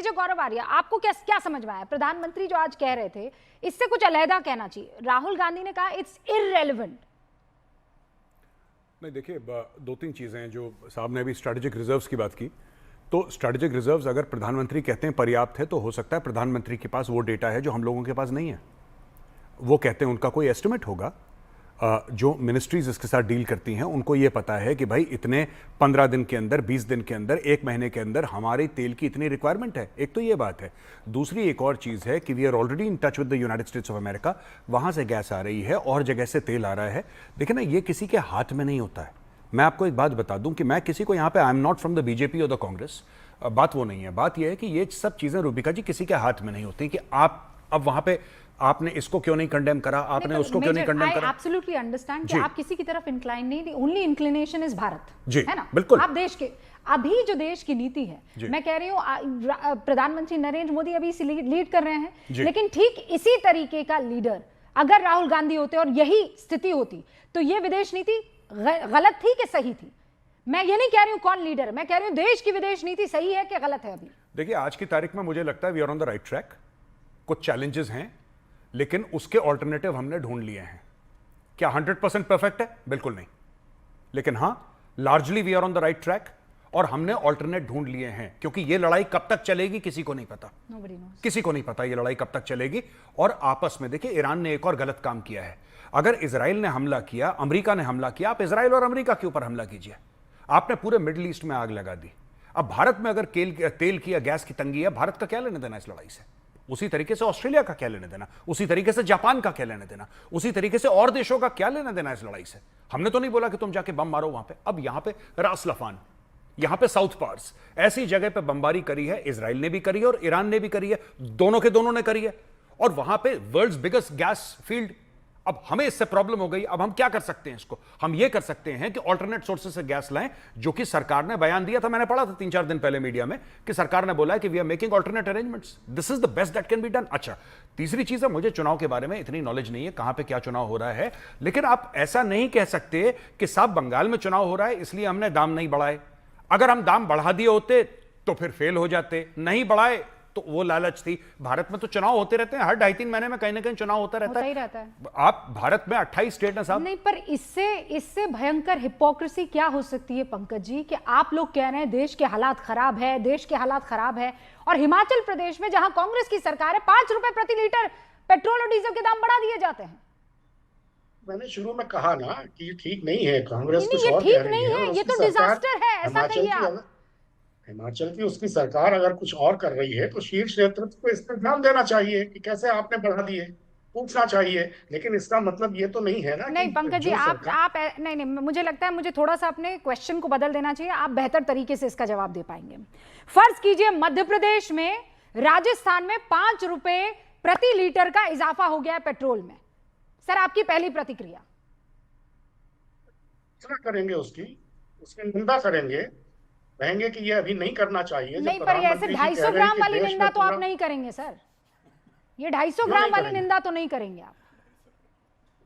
Major गौरव आर्या, आपको क्या क्या समझ में आया? प्रधानमंत्री जो आज कह रहे थे, इससे कुछ अलहदा कहना चाहिए। राहुल गांधी ने कहा इट्स इररेलेवेंट। नहीं, देखिए, दो तीन चीज़ें हैं। जो साहब ने अभी स्ट्रैटेजिक रिजर्व्स की बात की, तो स्ट्रैटेजिक रिजर्व्स अगर प्रधानमंत्री कहते हैं पर्याप्त है, तो हो सकता है प्रधानमंत्री के पास वो डेटा है जो हम लोगों के पास नहीं है। वो कहते हैं उनका कोई एस्टिमेट होगा। जो मिनिस्ट्रीज इसके साथ डील करती हैं उनको ये पता है कि भाई इतने 15 दिन के अंदर, 20 दिन के अंदर, एक महीने के अंदर हमारे तेल की इतनी रिक्वायरमेंट है। एक तो ये बात है। दूसरी एक और चीज़ है कि we are already in touch with the United States of America. वहाँ से गैस आ रही है और जगह से तेल आ रहा है। देखिए ना, ये किसी के हाथ में नहीं होता है। मैं आपको एक बात बता दूं कि मैं किसी को यहाँ पे, I am not from the BJP और द कांग्रेस, बात वो नहीं है। बात यह है कि ये सब चीज़ें रूबिका जी किसी के हाथ में नहीं होती कि आप अब वहाँ पे आपने इसको क्यों नहीं कंडेम करा, आपने उसको क्यों नहीं कंडेम करा। आई एब्सोल्युटली अंडरस्टैंड कि आप किसी की तरफ इंक्लाइन नहीं थी, ओनली इंक्लिनेशन इज भारत, है ना? बिल्कुल। आप देश के अभी जो देश की नीति है, मैं कह रही हूँ प्रधानमंत्री नरेंद्र मोदी अभी इसे लीड कर रहे हैं, लेकिन ठीक इसी तरीके का लीडर अगर राहुल गांधी होते और यही स्थिति होती तो ये विदेश नीति गलत थी कि सही थी? मैं ये नहीं कह रही हूं कौन लीडर है, मैं कह रही हूं देश की विदेश नीति सही है कि गलत है। अभी देखिए, आज की तारीख में मुझे लगता है we are on the right track. कुछ चैलेंजेस हैं, लेकिन उसके ऑल्टरनेटिव हमने ढूंढ लिए हैं। क्या 100% परफेक्ट है? बिल्कुल नहीं, लेकिन हां, largely we are on the right track और हमने ऑल्टरनेट ढूंढ लिए हैं। क्योंकि ये लड़ाई कब तक चलेगी किसी को नहीं पता, किसी को नहीं पता ये लड़ाई कब तक चलेगी। और आपस में देखिए, ईरान ने एक और गलत काम किया है। अगर इजराइल ने हमला किया, अमेरिका ने हमला किया, आप इजराइल और अमेरिका के ऊपर हमला कीजिए। आपने पूरे मिडिल ईस्ट में आग लगा दी। अब भारत में अगर तेल की या गैस की तंगी है, भारत का क्या लेने देना इस लड़ाई से? उसी तरीके से ऑस्ट्रेलिया का क्या लेने देना, उसी तरीके से जापान का क्या लेने देना, उसी तरीके से और देशों का क्या लेने देना इस लड़ाई से? हमने तो नहीं बोला कि तुम जाके बम मारो वहां पे। अब यहां पे रास लफान, यहां पे साउथ पार्स, ऐसी जगह पे बमबारी करी है, इजराइल ने भी करी है और ईरान ने भी करी है, दोनों के दोनों ने करी है। और वहां पे वर्ल्ड्स बिगेस्ट गैस फील्ड। अब हमें इससे प्रॉब्लम हो गई। अब हम क्या कर सकते हैं इसको? हम ये कर सकते हैं कि ऑल्टरनेट सोर्सेस से गैस लाएं, जो कि सरकार ने बयान दिया था, मैंने पढ़ा था 3-4 दिन पहले मीडिया में, कि सरकार ने बोला है कि we are making alternate arrangements, this is the best that can be done. अच्छा, तीसरी चीज है, मुझे चुनाव के बारे में इतनी नॉलेज नहीं है, कहां पे क्या चुनाव हो रहा है, लेकिन आप ऐसा नहीं कह सकते कि साहब बंगाल में चुनाव हो रहा है इसलिए हमने दाम नहीं बढ़ाए। अगर हम दाम बढ़ा दिए होते तो फिर फेल हो जाते, नहीं बढ़ाए तो वो लालच थी। भारत में तो चुनाव होते रहते हैं, हर 2.5-3 महीने में कहीं ना कहीं चुनाव होता रहता है। आप भारत में 28 स्टेट है साहब। नहीं, पर इससे भयंकर हिपोक्रेसी क्या हो सकती है पंकज जी, कि आप लोग कह रहे हैं देश के हालात खराब है, देश के हालात खराब है, और हिमाचल प्रदेश में जहां कांग्रेस की सरकार है 5 रुपए प्रति लीटर पेट्रोल और डीजल के दाम बढ़ा दिए जाते हैं। मैंने शुरू में कहा ना कि ये ठीक नहीं है, कांग्रेस कुछ और ठीक कह रही नहीं है, है, ये तो डिजास्टर है, ऐसा कहिए आप। हिमाचल की उसकी सरकार अगर कुछ और कर रही है तो शीर्ष नेतृत्व को इस पर ध्यान देना चाहिए कि कैसे आपने बढ़ा दिए, पूछना चाहिए। लेकिन इसका मतलब ये तो नहीं है ना नहीं पंकज जी, आप नहीं, मुझे लगता है मुझे थोड़ा सा अपने क्वेश्चन को बदल देना चाहिए, आप बेहतर तरीके से इसका जवाब दे पाएंगे। फर्ज कीजिए मध्य प्रदेश में, राजस्थान में 5 रुपए प्रति लीटर का इजाफा हो गया है पेट्रोल में। सर, आपकी पहली प्रतिक्रिया? करेंगे उसकी निंदा करेंगे, कहेंगे कि ये अभी नहीं करना चाहिए। नहीं, पर ये ऐसे 250 ग्राम वाली निंदा तो आप नहीं करेंगे सर, ये 250 ग्राम वाली निंदा तो नहीं करेंगे आप।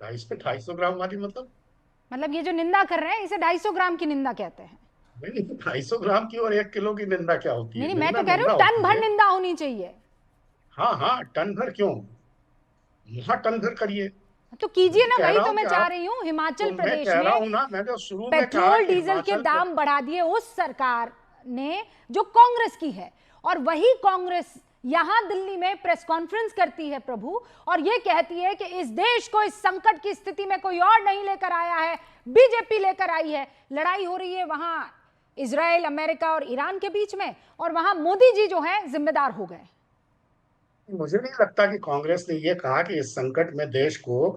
250 ग्राम वाली मतलब ये जो निंदा कर रहे हैं इसे 250 ग्राम की निंदा कहते हैं। नहीं, 250 ग्राम की और 1 किलो की निंदा क्या होती है? नहीं, मैं तो कह रही हूँ टन भर निंदा होनी चाहिए। हाँ, टन भर क्यों, टन भर करिए तो कीजिए ना, वही तो मैं चाह रही हूँ। हिमाचल प्रदेश में पेट्रोल डीजल के दाम बढ़ा दिए उस सरकार ने जो कांग्रेस की है, और वही कांग्रेस यहां दिल्ली में प्रेस कॉन्फ्रेंस करती है प्रभु, और यह कहती है कि इस देश को इस संकट की स्थिति में कोई और नहीं लेकर आया है, बीजेपी लेकर आई है। लड़ाई हो रही है वहां इजराइल, अमेरिका और ईरान के बीच में, और वहां मोदी जी जो है जिम्मेदार हो गए। मुझे नहीं लगता कि कांग्रेस ने यह कहा कि इस संकट में देश को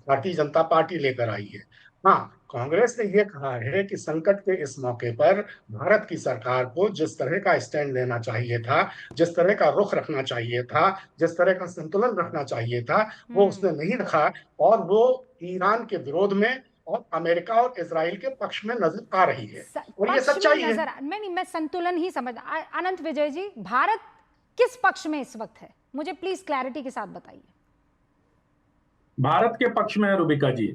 भारतीय जनता पार्टी लेकर आई है। हाँ, कांग्रेस ने यह कहा है कि संकट के इस मौके पर भारत की सरकार को जिस तरह का स्टैंड लेना चाहिए था, जिस तरह का रुख रखना चाहिए था, जिस तरह का संतुलन रखना चाहिए था, वो उसने नहीं रखा, और वो ईरान के विरोध में और अमेरिका और इजराइल के पक्ष में नजर आ रही है, और ये सच्चाई है। मैं संतुलन ही समझ। अनंत विजय जी, भारत किस पक्ष में इस वक्त है, मुझे प्लीज क्लैरिटी के साथ बताइए। भारत के पक्ष में है रुबिका जी,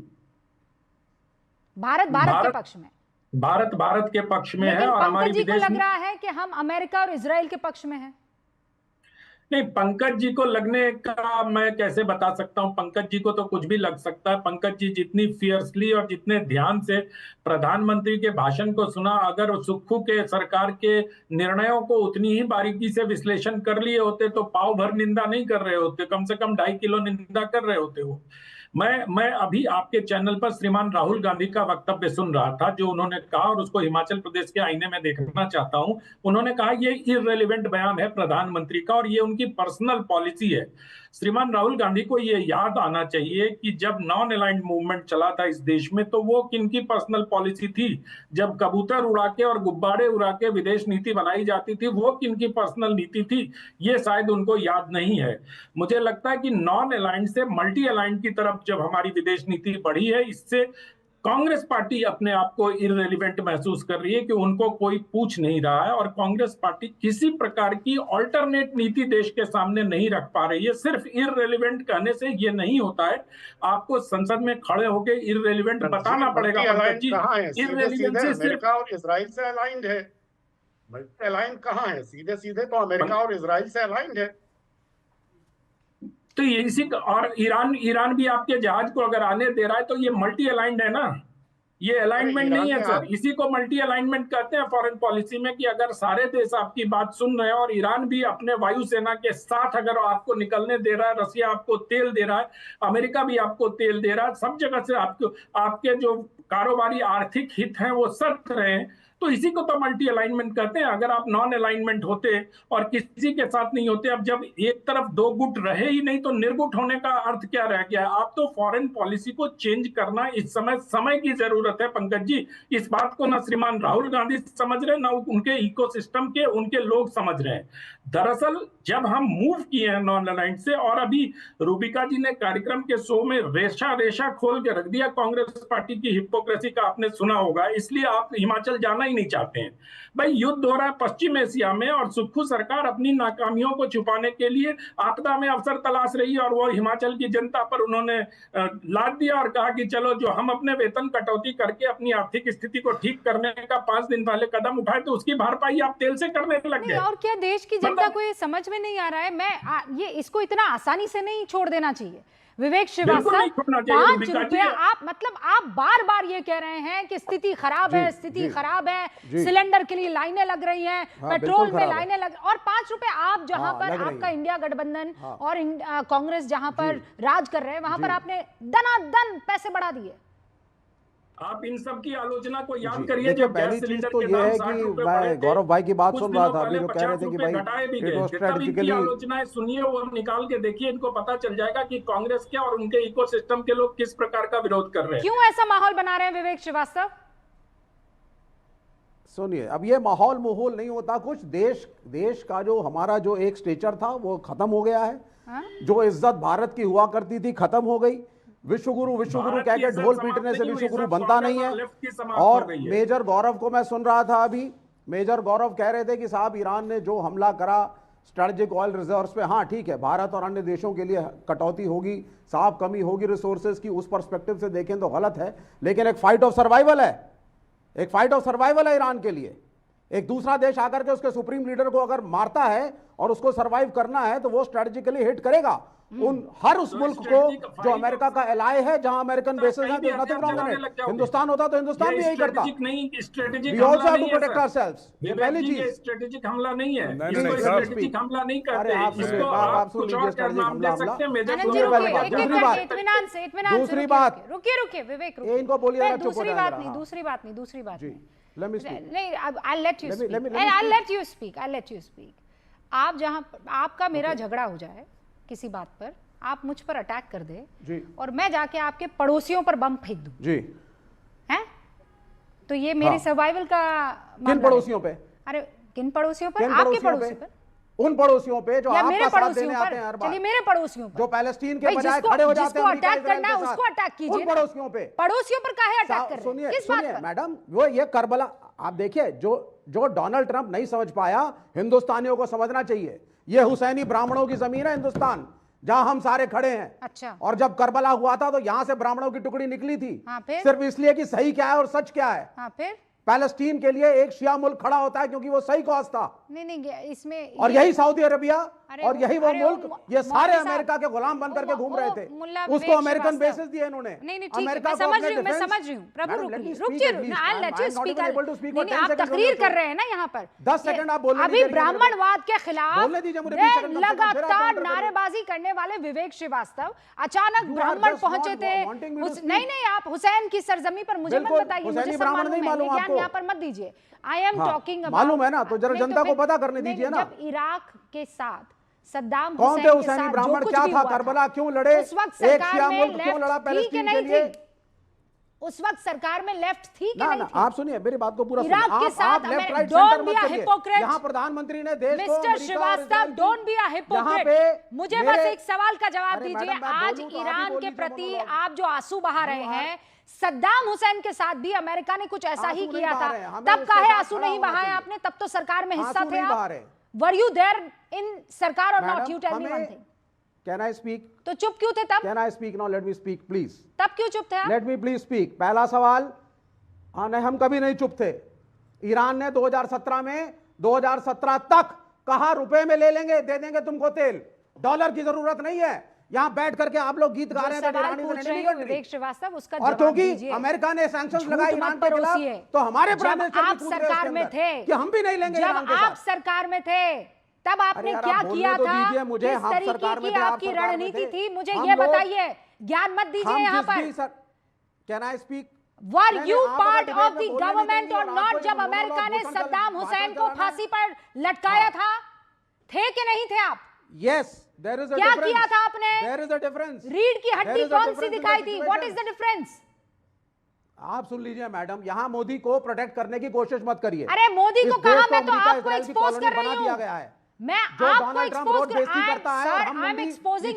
भारत के पक्ष में, भारत के पक्ष में है। और हमारी जी को लग रहा है कि हम अमेरिका और इजराइल के पक्ष में हैं। नहीं, पंकज जी को लगने का मैं कैसे बता सकता हूं? पंकज जी को तो कुछ भी लग सकता है। पंकज जी जितनी फियर्सली और जितने ध्यान से प्रधानमंत्री के भाषण को सुना, अगर सुक्खू के सरकार के निर्णयों को उतनी ही बारीकी से विश्लेषण कर लिए होते तो पाव भर निंदा नहीं कर रहे होते, कम से कम 2.5 किलो निंदा कर रहे होते वो। मैं अभी आपके चैनल पर श्रीमान राहुल गांधी का वक्तव्य सुन रहा था, जो उन्होंने कहा, और उसको हिमाचल प्रदेश के आईने में देखना चाहता हूं। उन्होंने कहा ये इररिलेवेंट बयान है प्रधानमंत्री का और ये उनकी पर्सनल पॉलिसी है। श्रीमान राहुल गांधी को ये याद आना चाहिए कि जब नॉन अलाइंड मूवमेंट चला था इस देश में, तो वो किनकी पर्सनल पॉलिसी थी? जब कबूतर उड़ा के और गुब्बारे उड़ा के विदेश नीति बनाई जाती थी, वो किनकी पर्सनल नीति थी? ये शायद उनको याद नहीं है। मुझे लगता है कि नॉन अलाइंड से मल्टी अलाइंड की तरफ जब हमारी विदेश नीति बढ़ी है, इससे कांग्रेस पार्टी अपने आप को इररिलेवेंट महसूस कर रही है कि उनको कोई पूछ नहीं रहा है, और कांग्रेस पार्टी किसी प्रकार की अल्टरनेट नीति देश के सामने नहीं रख पा रही है। सिर्फ इररिलेवेंट कहने से ये नहीं होता है, आपको संसद में खड़े होकर इररिलेवेंट बताना पड़ेगा। इररिलेवेंसी सिर्फ और इजराइल से अलाइंड है। मल्टी अलाइंड कहाँ है? सीधे सीधे तो अमेरिका और इजराइल से अलाइंड है। तो इसी और ईरान भी आपके जहाज को अगर आने दे रहा है तो ये मल्टी अलाइंड है ना, ये अलाइनमेंट नहीं है सर। इसी को मल्टी अलाइनमेंट कहते हैं फॉरेन पॉलिसी में, कि अगर सारे देश आपकी बात सुन रहे हैं और ईरान भी अपने वायुसेना के साथ अगर आपको निकलने दे रहा है, रसिया आपको तेल दे रहा है, अमेरिका भी आपको तेल दे रहा है, सब जगह से आपको आपके जो कारोबारी आर्थिक हित हैं वो सर्त रहे हैं, तो इसी को तो मल्टी अलाइनमेंट कहते हैं। अगर आप नॉन अलाइनमेंट होते और किसी के साथ नहीं होते, अब जब एक तरफ दो गुट रहे ही नहीं तो निर्गुट होने का अर्थ क्या रह गया? आप तो फॉरेन पॉलिसी को चेंज करना इस समय की जरूरत है पंकज जी। इस बात को ना श्रीमान राहुल गांधी समझ रहे, ना उनके इकोसिस्टम के उनके लोग समझ रहे हैं। दरअसल जब हम मूव किए हैं नॉन अलाइंड से, और अभी रूबिका जी ने कार्यक्रम के शो में रेशा खोल के रख दिया कांग्रेस पार्टी की हिपोक्रेसी का, आपने सुना होगा, इसलिए आप हिमाचल जाना नहीं चाहते हैं। भाई युद्ध हो रहा है पश्चिम एशिया में, और सुक्खू सरकार अपनी नाकामियों को छुपाने के लिए आपदा में अवसर तलाश रही है, और वो हिमाचल की जनता पर उन्होंने लाद दिया और कहा कि चलो जो हम अपने वेतन कटौती करके अपनी आर्थिक स्थिति को ठीक करने का 5 दिन पहले कदम उठाए, तो उसकी भरपाई आप तेल से करने लग गए। और क्या देश की जनता को ये समझ में नहीं आ रहा है? ये इसको इतना आसानी से नहीं छोड़ देना चाहिए। विवेक श्रीवास्तव, 5 रुपया आप बार बार ये कह रहे हैं कि स्थिति खराब है, स्थिति खराब है, सिलेंडर के लिए लाइनें लग रही हैं, पेट्रोल में लाइनें लग, और 5 रुपए आप जहां पर आपका इंडिया गठबंधन और कांग्रेस जहां पर राज कर रहे हैं, वहां पर आपने दनादन पैसे बढ़ा दिए। आप इन सब की आलोचना को याद करिए। जब पहली चीज तो ये है कि मैं गौरव भाई की बात सुन रहा था अभी, जो कह रहे थे कि भाई स्ट्रेटेजिकली आलोचनाएं सुनिए और निकाल के देखिए, इनको पता चल जाएगा कि कांग्रेस के और उनके इकोसिस्टम के लोग किस प्रकार का विरोध कर रहे हैं। क्यों ऐसा माहौल बना रहे हैं विवेक श्रीवास्तव? सुनिए, अब ये माहौल नहीं होता कुछ। देश का जो हमारा जो एक स्टेचर था वो खत्म हो गया है। जो इज्जत भारत की हुआ करती थी खत्म हो गई। विश्वगुरु कह के ढोल पीटने से विश्वगुरु बनता नहीं है। और मेजर गौरव को मैं सुन रहा था अभी, मेजर गौरव कह रहे थे कि साहब ईरान ने जो हमला करा स्ट्रेटेजिक ऑयल रिजर्व्स पे, हाँ ठीक है, भारत और अन्य देशों के लिए कटौती होगी, साफ कमी होगी रिसोर्सेज की, उस पर्सपेक्टिव से देखें तो गलत है, लेकिन एक फाइट ऑफ सर्वाइवल है, एक फाइट ऑफ सर्वाइवल है ईरान के लिए। एक दूसरा देश आकर के उसके सुप्रीम लीडर को अगर मारता है और उसको सर्वाइव करना है तो वो स्ट्रेटेजिकली हिट करेगा हर उस मुल्क को जो अमेरिका का एलाय है, जहां अमेरिकन बेसेस हैं। तो nothing wrong in it. Hindustan होता तो हिंदुस्तान भी यही करता। Strategic we also have to protect ourselves. ये पहली चीज, स्ट्रेटेजिक हमला नहीं है, इसको स्ट्रेटेजिक हमला नहीं करते। इसको आप सुन लीजिए, स्ट्रेटेजिक हमला। दूसरी बात, रुकिए विवेक, रुकिए, इनको बोलिए दूसरी बात नहीं। I'll let you speak. आप जहां आपका मेरा झगड़ा हो जाए किसी बात पर, आप मुझ पर अटैक कर दे और मैं जाके आपके पड़ोसियों पर बम फेंक दूं जी, हैं? तो ये मेरे सर्वाइवल का किन पड़ोसियों पे? अरे किन पड़ोसियों पर? आपके पड़ोसियों पर, उन पड़ोसियों पे जो आपका साथ देने आते हैं हर बार। चलिए मेरे पड़ोसियों पर, जो पैलेस्टीन के बजाय खड़े हो जाते हैं, जिसको अटैक करना है उसको अटैक कीजिए। उन पड़ोसियों पे, पड़ोसियों पर काहे अटैक कर रहे हैं? सुनिए मैडम, वो ये करबला, आप देखिए, जो डोनाल्ड ट्रंप नहीं समझ पाया, हिंदुस्तानियों को समझना चाहिए। ये हुसैनी ब्राह्मणों की जमीन है हिंदुस्तान, जहां हम सारे खड़े हैं। अच्छा। और जब करबला हुआ था तो यहां से ब्राह्मणों की टुकड़ी निकली थी। फिर? सिर्फ इसलिए कि सही क्या है और सच क्या है। फिर पैलेस्टीन के लिए एक शिया मुल्क खड़ा होता है क्योंकि वो सही कॉज था। नहीं, इसमें और यही सऊदी अरबिया और यही वो मुल्क ये सारे अमेरिका के गुलाम बन करके घूम रहे थे, उसको अमेरिकन बेसिस दिए इन्होंने। नहीं अमेरिका मैं समझ रही हूँ प्रभु, रुकिए, नहीं आप तकरीर कर रहे हैं ना यहाँ पर, 10 सेकंड आप बोलने अभी ब्राह्मणवाद के खिलाफ बोलने लगातार नारेबाजी करने वाले विवेक श्रीवास्तव अचानक ब्राह्मण पहुंचे थे। नहीं आप हुसैन की सरजमी पर मुझे मत बताइए, मुझे सब मालूम है, ज्ञान यहाँ पर मत दीजिए। आई एम टॉकिंग अबाउट, मालूम है ना, तो जरा जनता को पता करने दीजिए ना। जब इराक के साथ सद्दाम कौन थे हुसैनी ब्राह्मण, क्या था करबला, क्यों लड़े, उस वक्त एक शिया मुल्क क्यों लड़ा पैलेस्टीन के लिए? उस वक्त सरकार में लेफ्ट थी कि नहीं थी? आप सुनिए मेरी बात को पूरा सुनिए। आप left right don't center be मत अ करिए। हिपोक्रेट। यहाँ प्रधानमंत्री ने देश को mister Srivastava don't be a hypocrite. मुझे बस एक सवाल का जवाब दीजिए, आज ईरान के प्रति आप जो आंसू बहा रहे हैं, सद्दाम हुसैन के साथ भी अमेरिका ने कुछ ऐसा ही किया था, तब काहे आंसू नहीं बहाए आपने? तब तो सरकार में हिस्सा थे आप। वर यू देयर इन सरकार और not? You tell me one thing, can I speak? तो चुप क्यों थे तब? Can I speak now? Let me speak please. तब क्यों चुप थे आप? Let me please speak. पहला सवाल, हाँ नहीं हम कभी नहीं चुप थे। ईरान ने 2017 में 2017 तक कहा रुपए में ले लेंगे, दे देंगे तुमको तेल, डॉलर की जरूरत नहीं है। यहाँ बैठ करके आप लोग गीत गा रहे हैं विवेक श्रीवास्तव, उसका और क्योंकि अमेरिका ने सैंक्शंस लगाए ईरान के खिलाफ, तो हमारे प्राइम मिनिस्टर आप सरकार में थे कि हम भी नहीं लेंगे। जब आप सरकार में थे तब आपने क्या किया था? मुझे किस तरीके की आपकी रणनीति थी, मुझे ये बताइए। ज्ञान मत दीजिए यहाँ पर। Can I speak? Were you part of the government or not जब अमेरिका ने सद्दाम हुसैन को फांसी पर लटकाया था? थे कि नहीं थे आप? Yes, there is a क्या difference. किया था आपने? There is a difference. रीढ़ की हड्डी कौन सी दिखाई थी? What is the difference? आप सुन लीजिए मैडम, यहाँ मोदी को प्रोटेक्ट करने की कोशिश मत करिए। अरे मोदी को कहा, मैं तो आपको एक्सपोज कर रही हूँ। मैं आपको एक्सपोज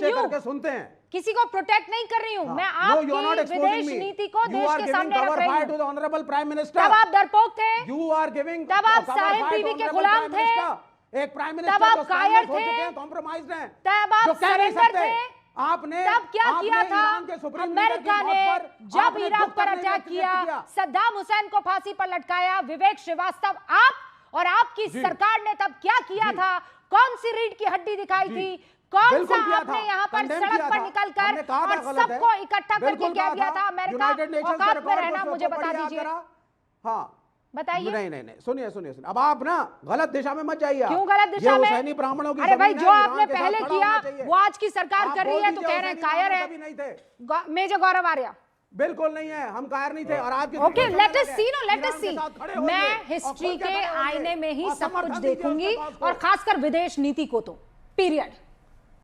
करके सुनते हैं, किसी को प्रोटेक्ट नहीं कर रही हूँ। मैं आपकी विदेश नीति को देश के सामने रख रही हूँ। ऑनरेबल प्राइम मिनिस्टर, तब आप डरपोक थे, यू आर गिविंग, तब आप साहिब बीवी के गुलाम थे, एक प्राइम मिनिस्टर, तब आप कायर थे, कॉम्प्रोमाइज्ड हैं, तब आप सरेंडर थे। आपने तब क्या किया था? अमेरिका ने जब इराक पर अटैक किया, सद्दाम हुसैन को फांसी पर लटकाया, विवेक श्रीवास्तव आप और आपकी सरकार ने तब क्या किया था? कौन सी रीढ़ की हड्डी दिखाई थी? कौन सा आपने यहाँ पर सड़क पर निकलकर और सबको इकट्ठा करके कह दिया था अमेरिका औकात में रहना? मुझे बता दीजिए। हाँ बताइए। नहीं सुनिए, अब आप ना गलत दिशा में मत जाइए। क्यों गलत दिशा में? हुसैनी ब्राह्मणों की, अरे भाई जो आपने पहले किया वो आज की सरकार कर रही है तो कह रहे हैं कायर है। मेजर गौरव आर्या, बिल्कुल नहीं है, हम कायर नहीं थे। और आपके ओके, लेट अस सी। मैं हिस्ट्री के आईने में ही सब कुछ देखूंगी और खासकर विदेश नीति को तो, पीरियड।